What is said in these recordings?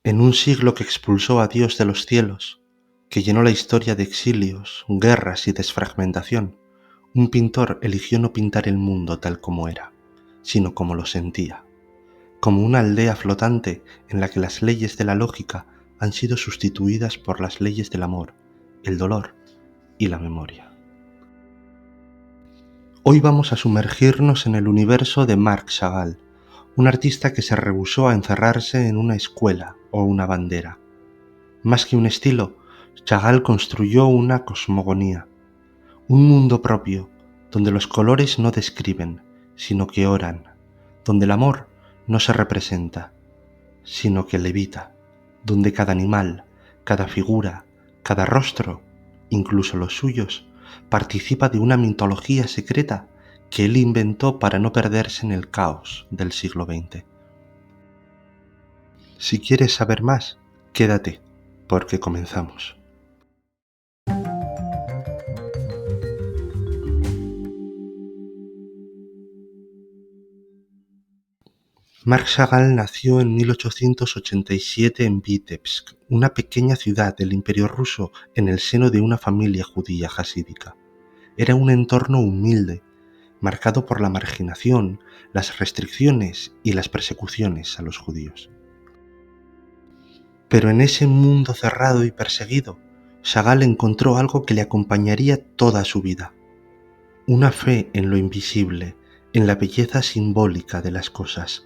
En un siglo que expulsó a Dios de los cielos, que llenó la historia de exilios, guerras y desfragmentación, un pintor eligió no pintar el mundo tal como era, sino como lo sentía, como una aldea flotante en la que las leyes de la lógica han sido sustituidas por las leyes del amor, el dolor y la memoria. Hoy vamos a sumergirnos en el universo de Marc Chagall, un artista que se rehusó a encerrarse en una escuela o una bandera. Más que un estilo, Chagall construyó una cosmogonía, un mundo propio, donde los colores no describen, sino que oran, donde el amor no se representa, sino que levita, donde cada animal, cada figura, cada rostro, incluso los suyos, participa de una mitología secreta que él inventó para no perderse en el caos del siglo XX. Si quieres saber más, quédate, porque comenzamos. Marc Chagall nació en 1887 en Vitebsk, una pequeña ciudad del Imperio ruso en el seno de una familia judía jasídica. Era un entorno humilde, marcado por la marginación, las restricciones y las persecuciones a los judíos. Pero en ese mundo cerrado y perseguido, Chagall encontró algo que le acompañaría toda su vida: una fe en lo invisible, en la belleza simbólica de las cosas.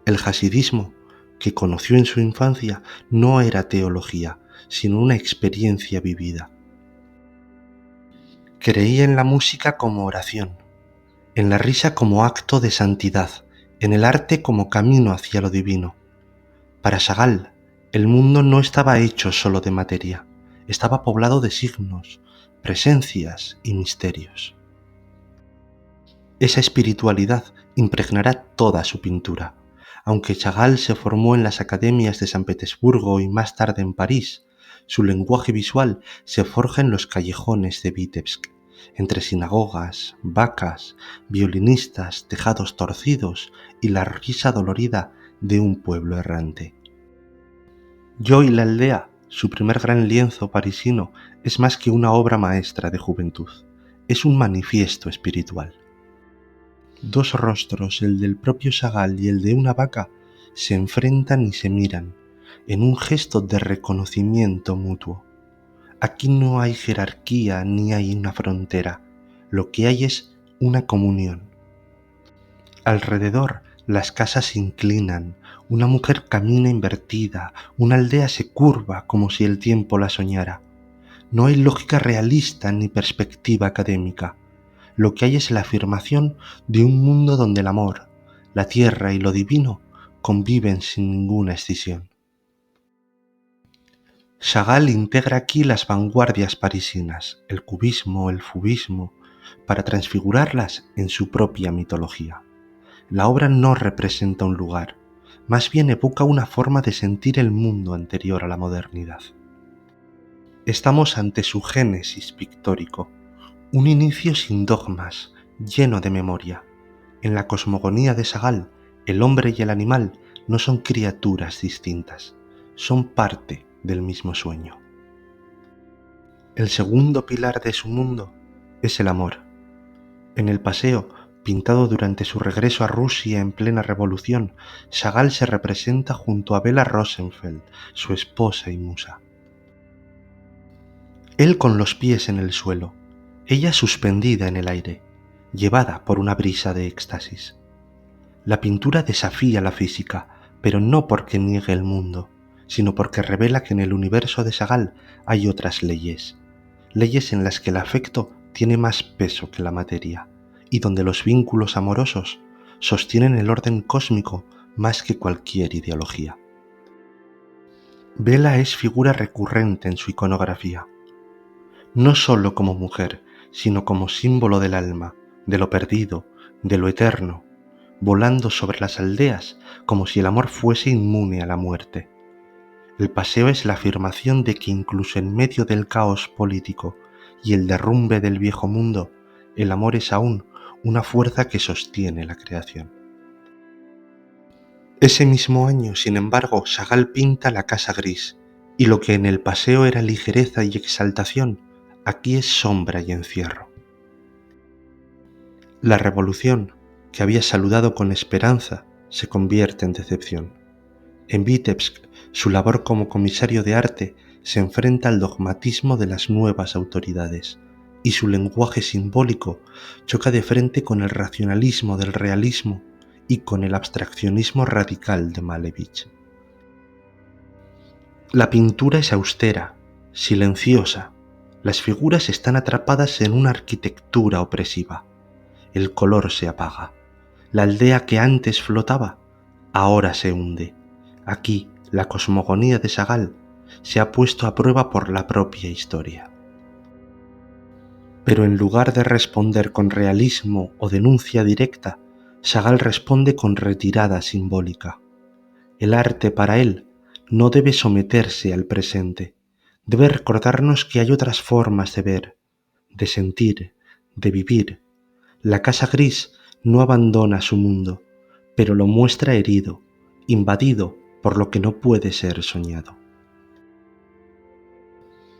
El hasidismo, que conoció en su infancia, no era teología, sino una experiencia vivida. Creía en la música como oración, en la risa como acto de santidad, en el arte como camino hacia lo divino. Para Chagall, el mundo no estaba hecho solo de materia, estaba poblado de signos, presencias y misterios. Esa espiritualidad impregnará toda su pintura. Aunque Chagall se formó en las academias de San Petersburgo y más tarde en París, su lenguaje visual se forja en los callejones de Vitebsk, entre sinagogas, vacas, violinistas, tejados torcidos y la risa dolorida de un pueblo errante. Yo y la aldea, su primer gran lienzo parisino, es más que una obra maestra de juventud, es un manifiesto espiritual. Dos rostros, el del propio Chagall y el de una vaca, se enfrentan y se miran, en un gesto de reconocimiento mutuo. Aquí no hay jerarquía ni hay una frontera, lo que hay es una comunión. Alrededor las casas se inclinan, una mujer camina invertida, una aldea se curva como si el tiempo la soñara. No hay lógica realista ni perspectiva académica. Lo que hay es la afirmación de un mundo donde el amor, la tierra y lo divino conviven sin ninguna escisión. Chagall integra aquí las vanguardias parisinas, el cubismo, el fubismo, para transfigurarlas en su propia mitología. La obra no representa un lugar, más bien evoca una forma de sentir el mundo anterior a la modernidad. Estamos ante su génesis pictórico, un inicio sin dogmas, lleno de memoria. En la cosmogonía de Chagall, el hombre y el animal no son criaturas distintas, son parte del mismo sueño. El segundo pilar de su mundo es el amor. En el paseo, pintado durante su regreso a Rusia en plena revolución, Chagall se representa junto a Bela Rosenfeld, su esposa y musa. Él con los pies en el suelo, ella suspendida en el aire, llevada por una brisa de éxtasis. La pintura desafía la física, pero no porque niegue el mundo, sino porque revela que en el universo de Chagall hay otras leyes, leyes en las que el afecto tiene más peso que la materia, y donde los vínculos amorosos sostienen el orden cósmico más que cualquier ideología. Bela es figura recurrente en su iconografía, no solo como mujer, sino como símbolo del alma, de lo perdido, de lo eterno, volando sobre las aldeas como si el amor fuese inmune a la muerte. El paseo es la afirmación de que incluso en medio del caos político y el derrumbe del viejo mundo, el amor es aún una fuerza que sostiene la creación. Ese mismo año, sin embargo, Chagall pinta La casa gris, y lo que en el paseo era ligereza y exaltación, aquí es sombra y encierro. La revolución, que había saludado con esperanza, se convierte en decepción. En Vítebsk, su labor como comisario de arte se enfrenta al dogmatismo de las nuevas autoridades, y su lenguaje simbólico choca de frente con el racionalismo del realismo y con el abstraccionismo radical de Malevich. La pintura es austera, silenciosa. Las figuras están atrapadas en una arquitectura opresiva. El color se apaga. La aldea que antes flotaba, ahora se hunde. Aquí, la cosmogonía de Chagall se ha puesto a prueba por la propia historia. Pero en lugar de responder con realismo o denuncia directa, Chagall responde con retirada simbólica. El arte para él no debe someterse al presente, debe recordarnos que hay otras formas de ver, de sentir, de vivir. La casa gris no abandona su mundo, pero lo muestra herido, invadido por lo que no puede ser soñado.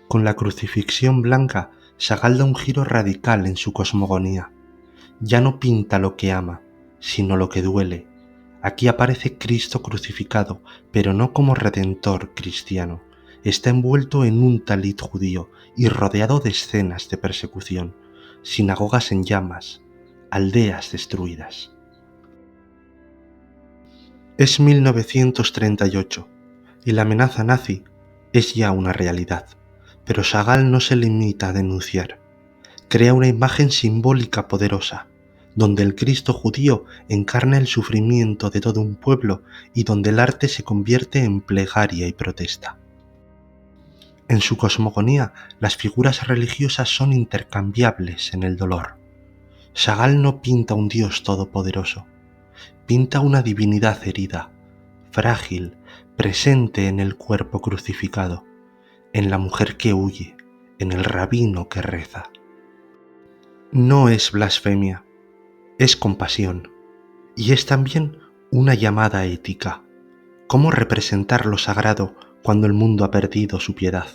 Con la crucifixión blanca, Chagall da un giro radical en su cosmogonía. Ya no pinta lo que ama, sino lo que duele. Aquí aparece Cristo crucificado, pero no como redentor cristiano. Está envuelto en un talit judío y rodeado de escenas de persecución, sinagogas en llamas, aldeas destruidas. Es 1938 y la amenaza nazi es ya una realidad, pero Chagall no se limita a denunciar. Crea una imagen simbólica poderosa, donde el Cristo judío encarna el sufrimiento de todo un pueblo y donde el arte se convierte en plegaria y protesta. En su cosmogonía, las figuras religiosas son intercambiables en el dolor. Chagall no pinta un Dios todopoderoso, pinta una divinidad herida, frágil, presente en el cuerpo crucificado, en la mujer que huye, en el rabino que reza. No es blasfemia, es compasión, y es también una llamada ética. ¿Cómo representar lo sagrado cuando el mundo ha perdido su piedad?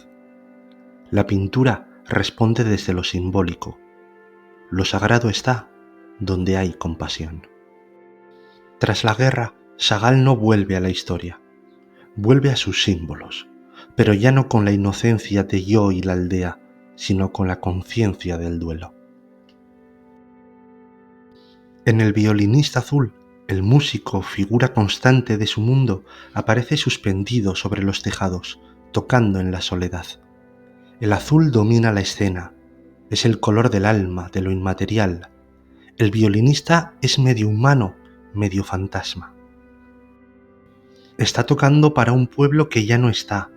La pintura responde desde lo simbólico. Lo sagrado está donde hay compasión. Tras la guerra, Chagall no vuelve a la historia, vuelve a sus símbolos, pero ya no con la inocencia de yo y la aldea, sino con la conciencia del duelo. En El violinista azul, el músico, figura constante de su mundo, aparece suspendido sobre los tejados, tocando en la soledad. El azul domina la escena, es el color del alma, de lo inmaterial. El violinista es medio humano, medio fantasma. Está tocando para un pueblo que ya no está,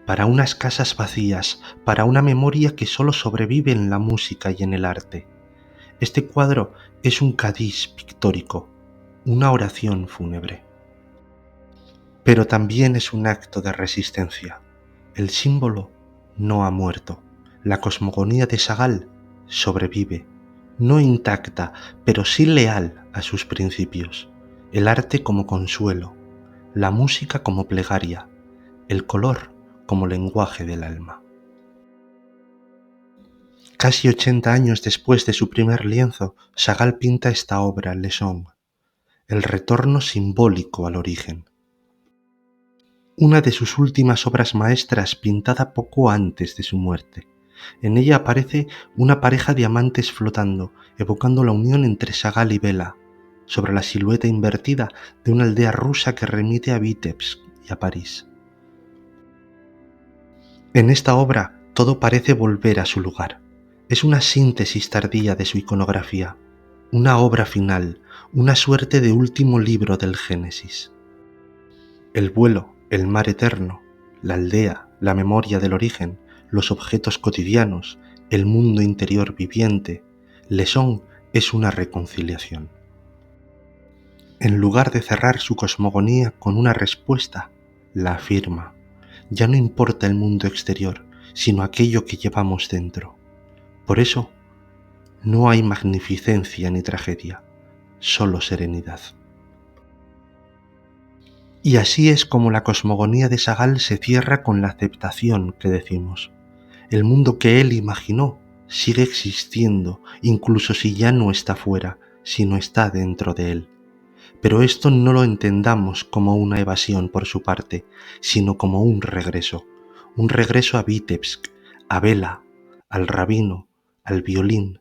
para unas casas vacías, para una memoria que solo sobrevive en la música y en el arte. Este cuadro es un cadiz pictórico, una oración fúnebre. Pero también es un acto de resistencia. El símbolo no ha muerto. La cosmogonía de Chagall sobrevive, no intacta, pero sí leal a sus principios. El arte como consuelo, la música como plegaria, el color como lenguaje del alma. Casi 80 años después de su primer lienzo, Chagall pinta esta obra, Le Son, el retorno simbólico al origen. Una de sus últimas obras maestras pintada poco antes de su muerte. En ella aparece una pareja de amantes flotando, evocando la unión entre Chagall y Bela, sobre la silueta invertida de una aldea rusa que remite a Vítebsk y a París. En esta obra todo parece volver a su lugar. Es una síntesis tardía de su iconografía, una obra final, una suerte de último libro del Génesis. El vuelo, el mar eterno, la aldea, la memoria del origen, los objetos cotidianos, el mundo interior viviente, Le Son es una reconciliación. En lugar de cerrar su cosmogonía con una respuesta, la afirma. Ya no importa el mundo exterior, sino aquello que llevamos dentro. Por eso, no hay magnificencia ni tragedia, solo serenidad. Y así es como la cosmogonía de Chagall se cierra con la aceptación que decimos. El mundo que él imaginó sigue existiendo, incluso si ya no está fuera, sino está dentro de él. Pero esto no lo entendamos como una evasión por su parte, sino como un regreso a Vitebsk, a Bela, al rabino, al violín,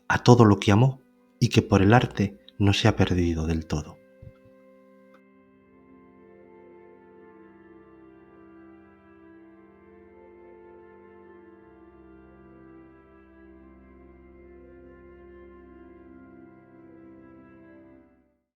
a todo lo que amó y que por el arte no se ha perdido del todo.